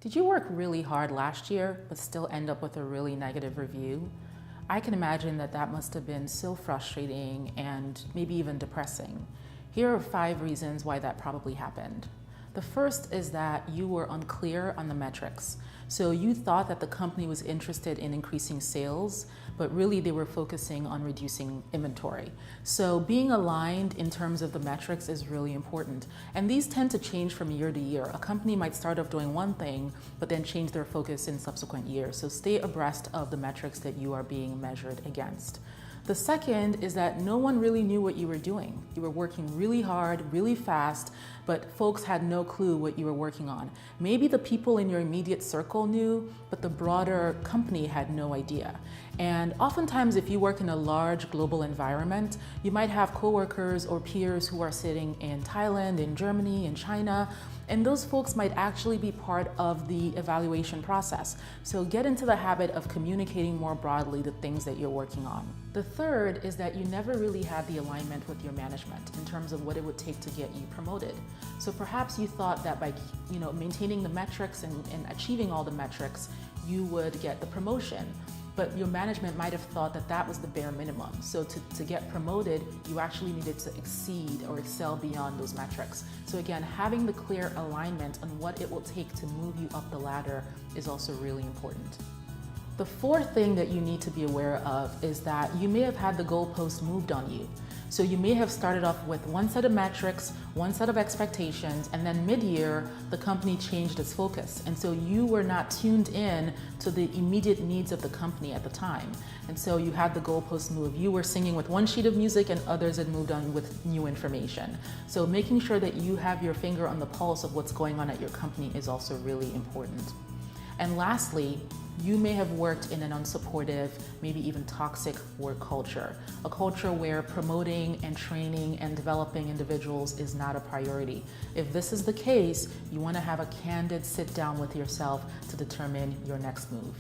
Did you work really hard last year but still end up with a really negative review? I can imagine that that must have been so frustrating and maybe even depressing. Here are 5 reasons why that probably happened. The first is that you were unclear on the metrics. So you thought that the company was interested in increasing sales, but really they were focusing on reducing inventory. So being aligned in terms of the metrics is really important. And these tend to change from year to year. A company might start off doing one thing, but then change their focus in subsequent years. So stay abreast of the metrics that you are being measured against. The second is that no one really knew what you were doing. You were working really hard, really fast, but folks had no clue what you were working on. Maybe the people in your immediate circle knew, but the broader company had no idea. And oftentimes, if you work in a large global environment, you might have coworkers or peers who are sitting in Thailand, in Germany, in China, and those folks might actually be part of the evaluation process. So get into the habit of communicating more broadly the things that you're working on. The third is that you never really had the alignment with your management in terms of what it would take to get you promoted. So perhaps you thought that by maintaining the metrics and achieving all the metrics, you would get the promotion. But your management might have thought that that was the bare minimum. So to get promoted, you actually needed to exceed or excel beyond those metrics. So again, having the clear alignment on what it will take to move you up the ladder is also really important. The fourth thing that you need to be aware of is that you may have had the goalpost moved on you. So you may have started off with one set of metrics, one set of expectations, and then mid-year, the company changed its focus. And so you were not tuned in to the immediate needs of the company at the time. And so you had the goalpost move. You were singing with one sheet of music and others had moved on with new information. So making sure that you have your finger on the pulse of what's going on at your company is also really important. And lastly, you may have worked in an unsupportive, maybe even toxic work culture, a culture where promoting and training and developing individuals is not a priority. If this is the case, you want to have a candid sit down with yourself to determine your next move.